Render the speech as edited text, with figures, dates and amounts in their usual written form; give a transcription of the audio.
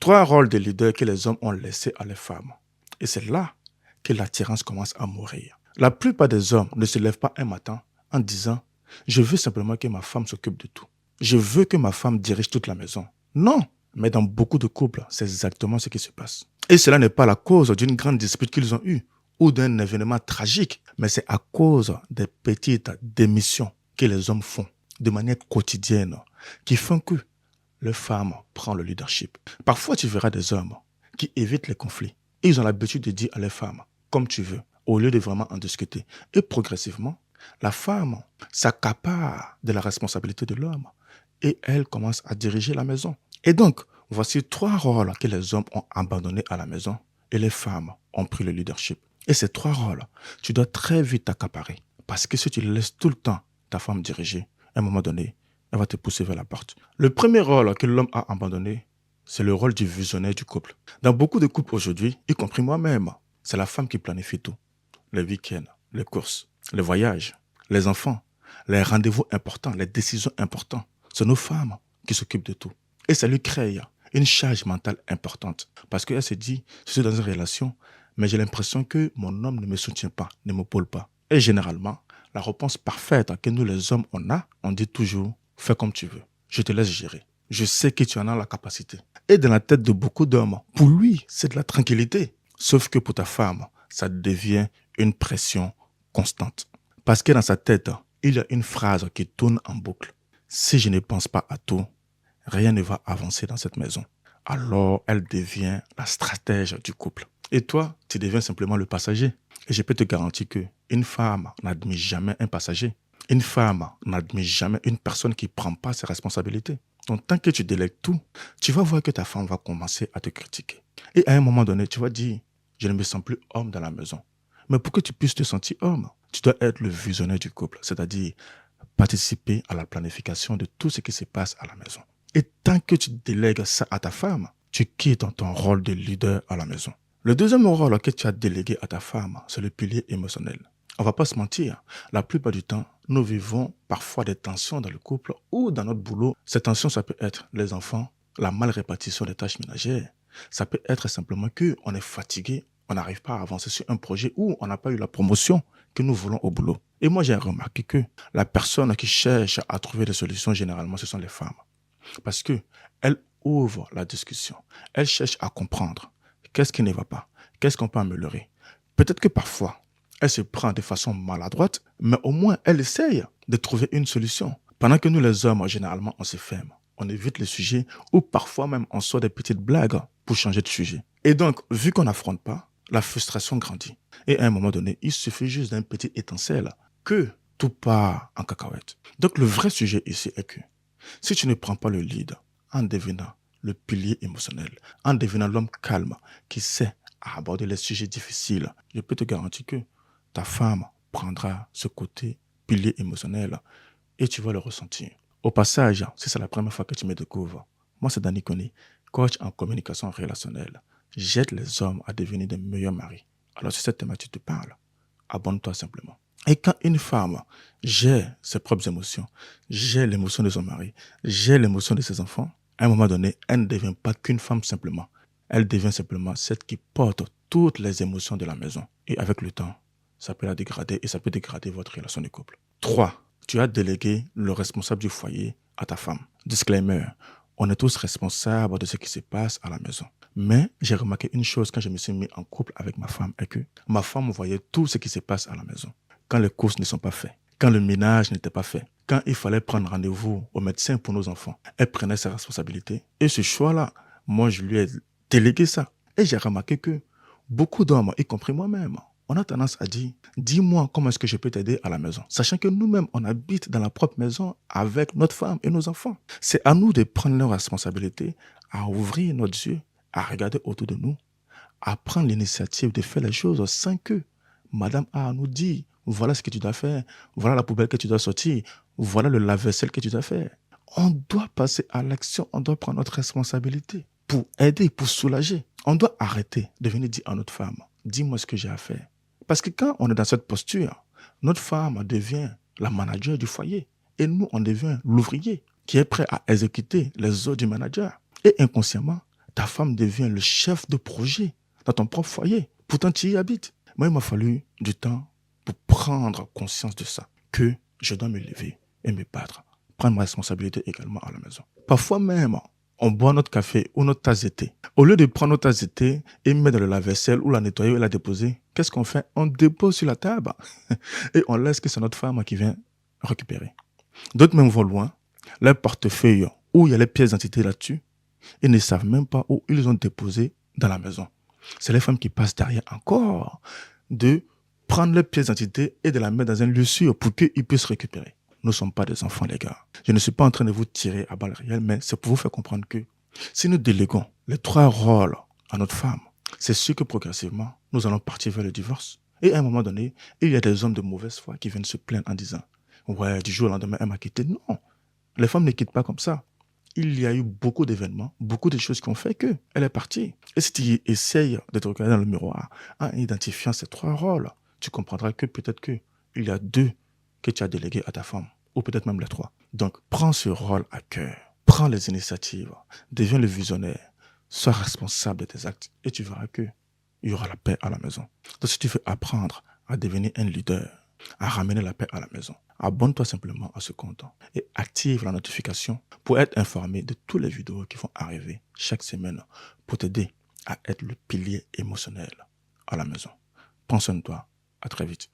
Trois rôles de leader que les hommes ont laissés à les femmes. Et c'est là que l'attirance commence à mourir. La plupart des hommes ne se lèvent pas un matin en disant « Je veux simplement que ma femme s'occupe de tout. Je veux que ma femme dirige toute la maison. » Non, mais dans beaucoup de couples, c'est exactement ce qui se passe. Et cela n'est pas la cause d'une grande dispute qu'ils ont eue ou d'un événement tragique, mais c'est à cause des petites démissions que les hommes font de manière quotidienne qui font que les femmes prennent le leadership. Parfois, tu verras des hommes qui évitent les conflits. Et ils ont l'habitude de dire à les femmes, comme tu veux, au lieu de vraiment en discuter. Et progressivement, la femme s'accapare de la responsabilité de l'homme et elle commence à diriger la maison. Et donc, voici trois rôles que les hommes ont abandonnés à la maison et les femmes ont pris le leadership. Et ces trois rôles, tu dois très vite t'accaparer. Parce que si tu laisses tout le temps ta femme diriger, à un moment donné, elle va te pousser vers la porte. Le premier rôle que l'homme a abandonné, c'est le rôle du visionnaire du couple. Dans beaucoup de couples aujourd'hui, y compris moi-même, c'est la femme qui planifie tout. Les week-ends, les courses, les voyages, les enfants, les rendez-vous importants, les décisions importantes. C'est nos femmes qui s'occupent de tout. Et ça lui crée une charge mentale importante. Parce qu'elle se dit, je suis dans une relation, mais j'ai l'impression que mon homme ne me soutient pas, ne m'épaule pas. Et généralement, la réponse parfaite que nous les hommes on dit toujours, fais comme tu veux, je te laisse gérer. Je sais que tu en as la capacité. Et dans la tête de beaucoup d'hommes, pour lui, c'est de la tranquillité. Sauf que pour ta femme, ça devient une pression constante. Parce que dans sa tête, il y a une phrase qui tourne en boucle. Si je ne pense pas à tout, rien ne va avancer dans cette maison. Alors, elle devient la stratège du couple. Et toi, tu deviens simplement le passager. Et je peux te garantir qu'une femme n'admet jamais un passager. Une femme n'admet jamais une personne qui ne prend pas ses responsabilités. Donc, tant que tu délègues tout, tu vas voir que ta femme va commencer à te critiquer. Et à un moment donné, tu vas dire, je ne me sens plus homme dans la maison. Mais pour que tu puisses te sentir homme, tu dois être le visionnaire du couple, c'est-à-dire participer à la planification de tout ce qui se passe à la maison. Et tant que tu délègues ça à ta femme, tu quittes ton rôle de leader à la maison. Le deuxième rôle que tu as délégué à ta femme, c'est le pilier émotionnel. On ne va pas se mentir, la plupart du temps, nous vivons parfois des tensions dans le couple ou dans notre boulot. Ces tensions, ça peut être les enfants, la mal-répartition des tâches ménagères. Ça peut être simplement qu'on est fatigué, on n'arrive pas à avancer sur un projet ou on n'a pas eu la promotion que nous voulons au boulot. Et moi, j'ai remarqué que la personne qui cherche à trouver des solutions, généralement, ce sont les femmes. Parce qu'elles ouvrent la discussion. Elles cherchent à comprendre qu'est-ce qui ne va pas, qu'est-ce qu'on peut améliorer. Peut-être que parfois, elle se prend de façon maladroite, mais au moins, elle essaye de trouver une solution. Pendant que nous, les hommes, généralement, on se ferme. On évite le sujet ou parfois même on sort des petites blagues pour changer de sujet. Et donc, vu qu'on n'affronte pas, la frustration grandit. Et à un moment donné, il suffit juste d'un petit étincelle que tout part en cacahuète. Donc, le vrai sujet ici est que si tu ne prends pas le lead en devenant le pilier émotionnel, en devenant l'homme calme qui sait aborder les sujets difficiles, je peux te garantir que ta femme prendra ce côté pilier émotionnel et tu vas le ressentir. Au passage, si c'est la première fois que tu me découvres, moi c'est Danny Kony, coach en communication relationnelle. J'aide les hommes à devenir de meilleurs maris. Alors si cette thématique te parle, abonne-toi simplement. Et quand une femme gère ses propres émotions, gère l'émotion de son mari, gère l'émotion de ses enfants, à un moment donné, elle ne devient pas qu'une femme simplement. Elle devient simplement celle qui porte toutes les émotions de la maison. Et avec le temps, ça peut la dégrader et ça peut dégrader votre relation de couple. 3. Tu as délégué le responsable du foyer à ta femme. Disclaimer, on est tous responsables de ce qui se passe à la maison. Mais j'ai remarqué une chose quand je me suis mis en couple avec ma femme, est que ma femme voyait tout ce qui se passe à la maison. Quand les courses ne sont pas faites, quand le ménage n'était pas fait, quand il fallait prendre rendez-vous au médecin pour nos enfants, elle prenait ses responsabilités. Et ce choix-là, moi, je lui ai délégué ça. Et j'ai remarqué que beaucoup d'hommes, y compris moi-même, on a tendance à dire, dis-moi comment est-ce que je peux t'aider à la maison. Sachant que nous-mêmes, on habite dans la propre maison avec notre femme et nos enfants. C'est à nous de prendre nos responsabilités, à ouvrir notre yeux, à regarder autour de nous, à prendre l'initiative de faire les choses sans que Madame A nous dise, voilà ce que tu dois faire, voilà la poubelle que tu dois sortir, voilà le lave-vaisselle que tu dois faire. On doit passer à l'action, on doit prendre notre responsabilité pour aider, pour soulager. On doit arrêter de venir dire à notre femme, dis-moi ce que j'ai à faire. Parce que quand on est dans cette posture, notre femme devient la manager du foyer et nous, on devient l'ouvrier qui est prêt à exécuter les ordres du manager. Et inconsciemment, Ta femme devient le chef de projet dans ton propre foyer. Pourtant, tu y habites. Moi, il m'a fallu du temps pour prendre conscience de ça, que je dois me lever et me battre, prendre ma responsabilité également à la maison. Parfois même, on boit notre café ou notre tasse de thé. Au lieu de prendre notre tasse de thé et mettre dans le lave-vaisselle ou la nettoyer ou la déposer, qu'est-ce qu'on fait? On dépose sur la table et on laisse que c'est notre femme qui vient récupérer. D'autres même vont loin, leur portefeuille où il y a les pièces d'identité là-dessus, ils ne savent même pas où ils ont déposé dans la maison. C'est les femmes qui passent derrière encore de prendre les pièces d'identité et de la mettre dans un lieu sûr pour qu'ils puissent récupérer. Nous ne sommes pas des enfants, les gars. Je ne suis pas en train de vous tirer à balles réelles, mais c'est pour vous faire comprendre que si nous déléguons les 3 rôles à notre femme, c'est sûr que progressivement, nous allons partir vers le divorce. Et à un moment donné, il y a des hommes de mauvaise foi qui viennent se plaindre en disant « Ouais, du jour au lendemain, elle m'a quitté. » Non, les femmes ne quittent pas comme ça. Il y a eu beaucoup d'événements, beaucoup de choses qui ont fait qu'elle est partie. Et si tu essayes de te regarder dans le miroir en identifiant ces 3 rôles, tu comprendras que peut-être qu'il y a 2 que tu as délégués à ta femme, ou peut-être même les 3. Donc, prends ce rôle à cœur, prends les initiatives, deviens le visionnaire, sois responsable de tes actes et tu verras qu'il y aura la paix à la maison. Donc, si tu veux apprendre à devenir un leader, à ramener la paix à la maison, abonne-toi simplement à ce compte et active la notification pour être informé de toutes les vidéos qui vont arriver chaque semaine pour t'aider à être le pilier émotionnel à la maison. Prends soin de toi. À très vite.